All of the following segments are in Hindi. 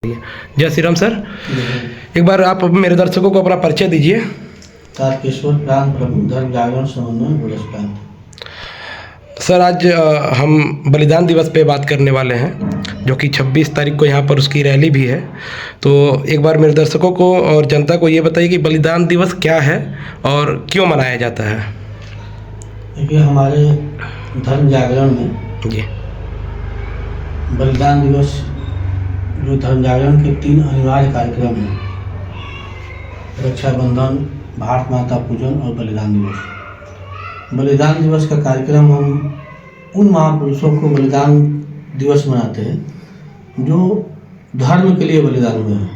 जय श्री राम सर। एक बार आप मेरे दर्शकों को अपना परिचय दीजिए। तारकेश्वर प्रांत प्रभु धर्म जागरण समन्वय बुलस प्रांत। सर आज हम बलिदान दिवस पे बात करने वाले हैं, जो कि 26 तारीख को यहाँ पर उसकी रैली भी है। तो एक बार मेरे दर्शकों को और जनता को ये बताइए कि बलिदान दिवस क्या है और क्यों मनाया जाता है। देखिए, हमारे धर्म जागरण में जी बलिदान दिवस जो धर्म जागरण के 3 अनिवार्य कार्यक्रम हैं, रक्षाबंधन, भारत माता पूजन और बलिदान दिवस। बलिदान दिवस का कार्यक्रम हम उन महापुरुषों को बलिदान दिवस मनाते हैं जो धर्म के लिए बलिदान हुए हैं।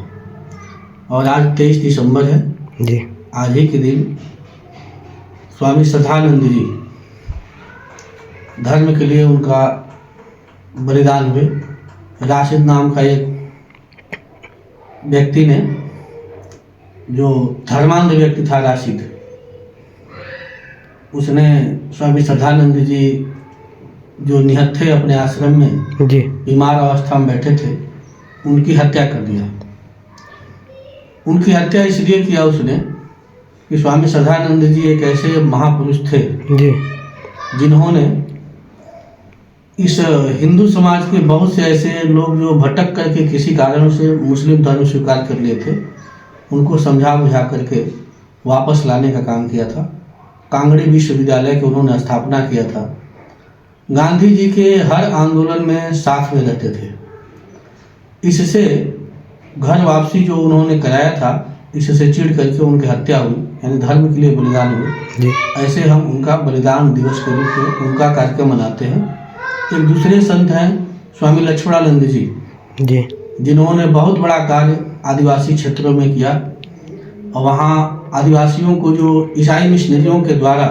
और आज 23 दिसंबर है जी। आज ही के दिन स्वामी श्रद्धानंद जी धर्म के लिए उनका बलिदान हुए। राशिद नाम का एक व्यक्ति ने, जो धर्मांध व्यक्ति था राशिद, उसने स्वामी श्रद्धानंद जी जो निहत थे अपने आश्रम में, जी बीमार अवस्था में बैठे थे, उनकी हत्या कर दिया। उनकी हत्या इसलिए किया उसने कि स्वामी श्रद्धानंद जी एक ऐसे महापुरुष थे जी जिन्होंने इस हिंदू समाज के बहुत से ऐसे लोग जो भटक करके किसी कारण से मुस्लिम धर्म स्वीकार कर लिए थे, उनको समझा बुझा करके वापस लाने का काम किया था। कांगड़ी विश्वविद्यालय के उन्होंने स्थापना किया था। गांधी जी के हर आंदोलन में साथ में रहते थे। इससे घर वापसी जो उन्होंने कराया था, इससे चिढ़ करके उनकी हत्या हुई, यानी धर्म के लिए बलिदान हुए जी। ऐसे हम उनका बलिदान दिवस के रूप में उनका कार्यक्रम मनाते हैं। एक दूसरे संत हैं स्वामी लक्ष्मणानंद जी, जिन्होंने बहुत बड़ा कार्य आदिवासी क्षेत्रों में किया और वहाँ आदिवासियों को जो ईसाई मिशनरियों के द्वारा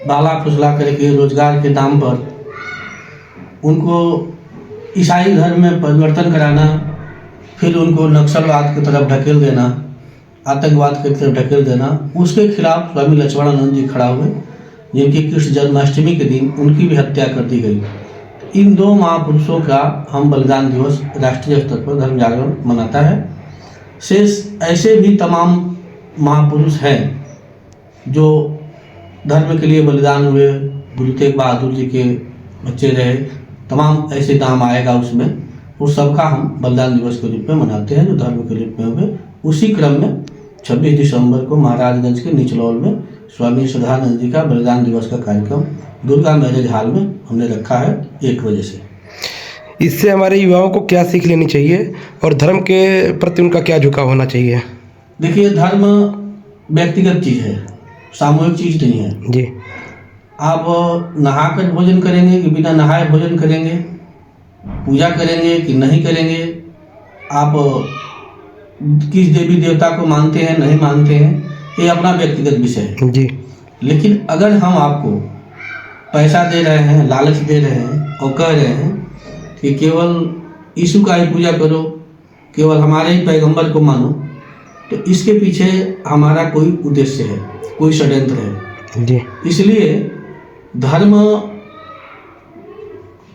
बाला फुसला करके रोजगार के नाम पर उनको ईसाई धर्म में परिवर्तन कराना, फिर उनको नक्सलवाद की तरफ ढकेल देना, आतंकवाद की तरफ ढकेल देना, उसके खिलाफ स्वामी लक्ष्मणानंद जी खड़ा हुए, जिनकी कृष्ण जन्माष्टमी के दिन उनकी भी हत्या कर दी गई। इन 2 महापुरुषों का हम बलिदान दिवस राष्ट्रीय स्तर पर धर्म जागरण मनाता है। शेष ऐसे भी तमाम महापुरुष हैं जो धर्म के लिए बलिदान हुए। गुरु तेग बहादुर जी के बच्चे रहे, तमाम ऐसे नाम आएगा उसमें। उस सबका हम बलिदान दिवस के रूप में मनाते हैं जो धर्म के रूप में हुए। उसी क्रम में 26 दिसंबर को महाराजगंज के निचलौल में स्वामी श्रद्धानंद जी का बलिदान दिवस का कार्यक्रम दुर्गा मैरिज हॉल में हमने रखा है 1 बजे से। इससे हमारे युवाओं को क्या सीख लेनी चाहिए और धर्म के प्रति उनका क्या झुकाव होना चाहिए। देखिए, धर्म व्यक्तिगत चीज़ है, सामूहिक चीज़ नहीं है जी। आप नहाकर भोजन करेंगे कि बिना नहाए भोजन करेंगे, पूजा करेंगे कि नहीं करेंगे, आप किस देवी देवता को मानते हैं नहीं मानते हैं, ये अपना व्यक्तिगत विषय है जी। लेकिन अगर हम आपको पैसा दे रहे हैं, लालच दे रहे हैं और कह रहे हैं कि केवल यीशु का ही पूजा करो, केवल हमारे ही पैगंबर को मानो, तो इसके पीछे हमारा कोई उद्देश्य है, कोई षड्यंत्र है जी। इसलिए धर्म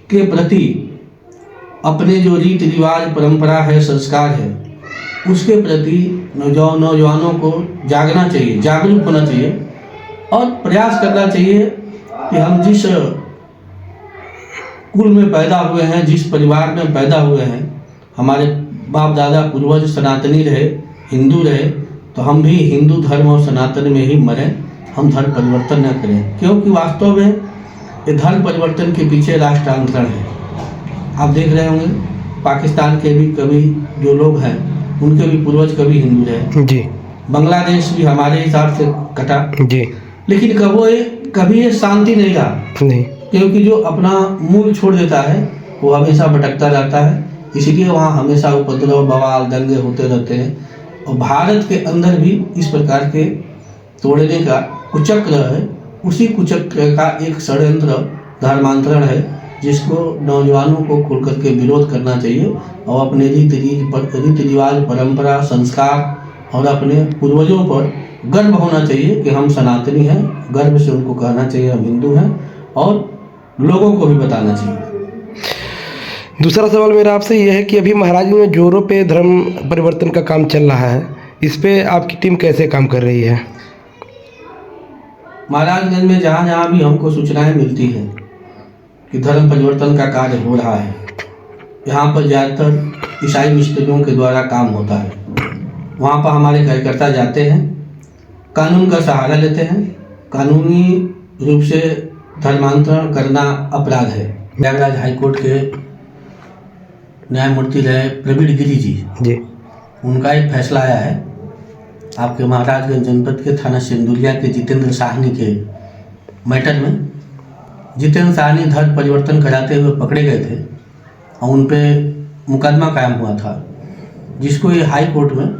के प्रति अपने जो रीति रिवाज, परंपरा है, संस्कार है, उसके प्रति नौजवानों को जागना चाहिए, जागरूक होना चाहिए और प्रयास करना चाहिए कि हम जिस कुल में पैदा हुए हैं, जिस परिवार में पैदा हुए हैं, हमारे बाप दादा पूर्वज सनातनी रहे, हिंदू रहे, तो हम भी हिंदू धर्म और सनातन में ही मरें, हम धर्म परिवर्तन न करें। क्योंकि वास्तव में ये धर्म परिवर्तन के पीछे राष्ट्रांतरण है। आप देख रहे होंगे पाकिस्तान के भी कभी जो लोग हैं, उनके भी पूर्वज कभी हिंदू रहे जी। बांग्लादेश भी हमारे हिसाब से कटा जी। लेकिन कभी ये शांति नहीं रहा नहीं, क्योंकि जो अपना मूल छोड़ देता है वो हमेशा भटकता रहता है। इसीलिए वहाँ हमेशा उपद्रव, बवाल, दंगे होते रहते हैं। और भारत के अंदर भी इस प्रकार के तोड़ने का कुचक्र है। उसी कुचक्र का एक षड्यंत्र धर्मांतरण है, जिसको नौजवानों को खुल करके विरोध करना चाहिए और अपने रीति रिवाज, परंपरा, संस्कार और अपने पूर्वजों पर गर्व होना चाहिए कि हम सनातनी हैं। गर्व से उनको कहना चाहिए हम हिंदू हैं और लोगों को भी बताना चाहिए। दूसरा सवाल मेरा आपसे यह है कि अभी महाराजगंज में जोरों पे धर्म परिवर्तन का काम चल रहा है, इस पे आपकी टीम कैसे काम कर रही है? महाराजगंज में जहाँ जहाँ भी हमको सूचनाएं मिलती हैं कि धर्म परिवर्तन का कार्य हो रहा है, यहाँ पर ज़्यादातर ईसाई मिस्त्रियों के द्वारा काम होता है। वहाँ पर हमारे कार्यकर्ता जाते हैं, कानून का सहारा लेते हैं। कानूनी रूप से धर्मांतरण करना अपराध है। प्रयागराज हाईकोर्ट के न्यायमूर्ति रहे प्रवीण गिरी जी, उनका एक फैसला आया है आपके महाराजगंज जनपद के थाना सिंदुलिया के जितेंद्र साहनी के मैटर में। जितेंद्र साहनी धर्म परिवर्तन कराते हुए पकड़े गए थे और उन पे मुकदमा कायम हुआ था, जिसको ये हाई कोर्ट में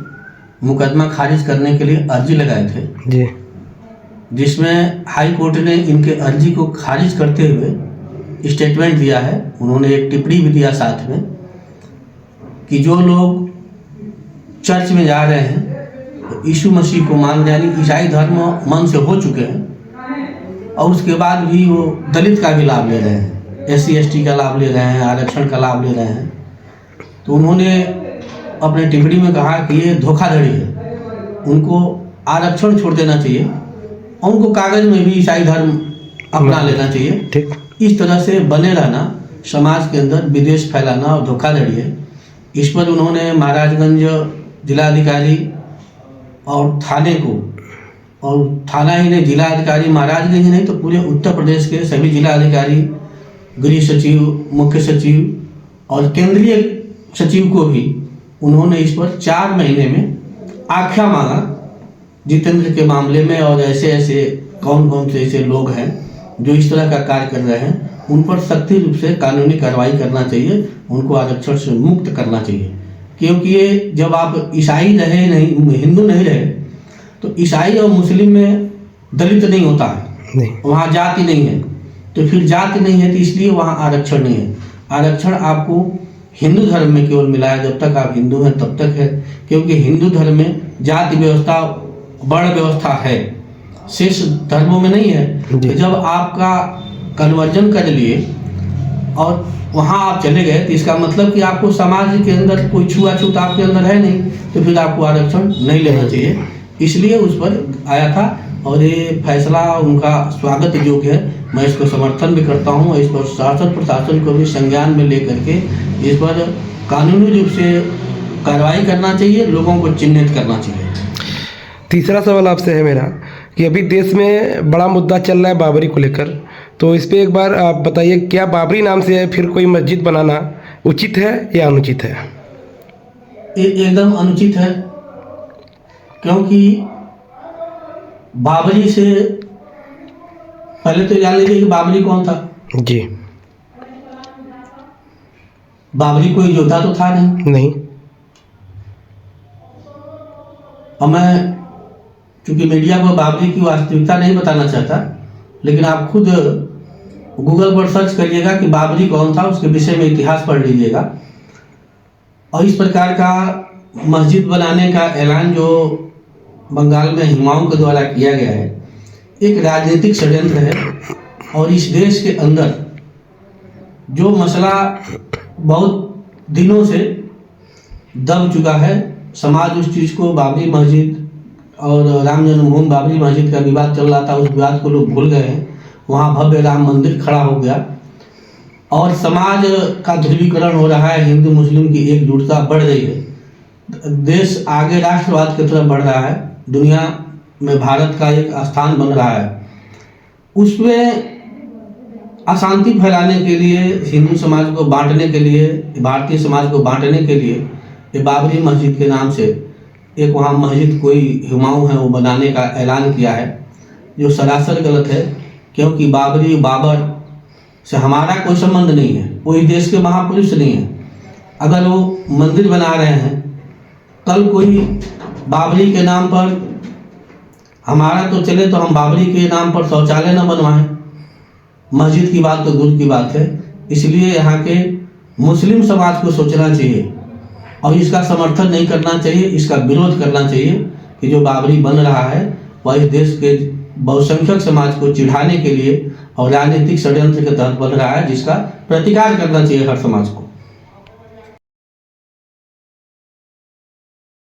मुकदमा खारिज करने के लिए अर्जी लगाए थे जी, जिसमें हाई कोर्ट ने इनके अर्जी को खारिज करते हुए स्टेटमेंट दिया है। उन्होंने एक टिप्पणी भी दिया साथ में कि जो लोग चर्च में जा रहे हैं तो यीशु मसीह को मान रहे हैं, यानी ईसाई धर्म मन से हो चुके हैं और उसके बाद भी वो दलित का भी लाभ ले रहे हैं, SC ST का लाभ ले रहे हैं, आरक्षण का लाभ ले रहे हैं। तो उन्होंने अपने टिप्पणी में कहा कि ये धोखाधड़ी है, उनको आरक्षण छोड़ देना चाहिए और उनको कागज में भी ईसाई धर्म अपना लेना चाहिए। ठीक, इस तरह से बने रहना समाज के अंदर विद्वेष फैलाना और धोखाधड़ी है। इस पर उन्होंने महाराजगंज जिलाधिकारी और थाने को, और थाना ही नहीं, जिलाधिकारी महाराजगंज ही नहीं तो पूरे उत्तर प्रदेश के सभी जिलाधिकारी, गृह सचिव, मुख्य सचिव और केंद्रीय सचिव को भी उन्होंने इस पर 4 महीने में आख्या मांगा जितेंद्र के मामले में। और ऐसे ऐसे कौन कौन से ऐसे लोग हैं जो इस तरह का कार्य कर रहे हैं, उन पर सख्ती रूप से कानूनी कार्रवाई करना चाहिए, उनको आरक्षण से मुक्त करना चाहिए। क्योंकि ये जब आप ईसाई रहे नहीं, हिंदू नहीं रहे, तो ईसाई और मुस्लिम में दलित नहीं होता है, वहाँ जाति नहीं है। तो फिर जाति नहीं है तो इसलिए वहाँ आरक्षण नहीं है। आरक्षण आपको हिंदू धर्म में केवल मिला है, जब तक आप हिंदू हैं तब तक है, क्योंकि हिंदू धर्म में जाति व्यवस्था, वर्ण व्यवस्था है, शेष धर्मों में नहीं है। तो जब आपका कन्वर्जन कर लिए और वहाँ आप चले गए तो इसका मतलब कि आपको समाज के अंदर कोई छुआछूत आपके अंदर है नहीं, तो फिर आपको आरक्षण नहीं लेना चाहिए। इसलिए उस पर आया था और ये फैसला उनका स्वागत योग्य है। मैं इसको समर्थन भी करता हूँ। इस पर शासन प्रशासन को भी संज्ञान में लेकर के इस पर कानूनी रूप से कार्रवाई करना चाहिए, लोगों को चिन्हित करना चाहिए। तीसरा सवाल आपसे है मेरा कि अभी देश में बड़ा मुद्दा चल रहा है बाबरी को लेकर, तो इस पर एक बार आप बताइए, क्या बाबरी नाम से फिर कोई मस्जिद बनाना उचित है या अनुचित है? एकदम अनुचित है, क्योंकि बाबरी से पहले तो जान लीजिए कि बाबरी कौन था जी। बाबरी कोई योद्धा तो था नहीं। और मैं चूंकि मीडिया को बाबरी की वास्तविकता नहीं बताना चाहता, लेकिन आप खुद गूगल पर सर्च करिएगा कि बाबरी कौन था, उसके विषय में इतिहास पढ़ लीजिएगा। और इस प्रकार का मस्जिद बनाने का ऐलान जो बंगाल में हिमाओं के द्वारा किया गया है, एक राजनीतिक षड्यंत्र है। और इस देश के अंदर जो मसला बहुत दिनों से दब चुका है, समाज उस चीज़ को, बाबरी मस्जिद और राम जन्मभूमि बाबरी मस्जिद का विवाद चल रहा था, उस विवाद को लोग भूल गए हैं। वहाँ भव्य राम मंदिर खड़ा हो गया और समाज का ध्रुवीकरण हो रहा है, हिंदू मुस्लिम की एकजुटता बढ़ रही है, देश आगे राष्ट्रवाद की तरफ बढ़ रहा है, दुनिया में भारत का एक स्थान बन रहा है। उसमें अशांति फैलाने के लिए, हिंदू समाज को बांटने के लिए, भारतीय समाज को बांटने के लिए ये बाबरी मस्जिद के नाम से एक वहाँ मस्जिद कोई हुमायूं है वो बनाने का ऐलान किया है, जो सरासर गलत है। क्योंकि बाबर से हमारा कोई संबंध नहीं है, कोई देश के महापुरुष नहीं है। अगर वो मंदिर बना रहे हैं, कल कोई बाबरी के नाम पर, हमारा तो चले तो हम बाबरी के नाम पर शौचालय न बनवाएं, मस्जिद की बात तो दूर की बात है। इसलिए यहाँ के मुस्लिम समाज को सोचना चाहिए और इसका समर्थन नहीं करना चाहिए, इसका विरोध करना चाहिए कि जो बाबरी बन रहा है वह इस देश के बहुसंख्यक समाज को चिढ़ाने के लिए और राजनीतिक षड्यंत्र के तहत बन रहा है, जिसका प्रतिकार करना चाहिए हर समाज को।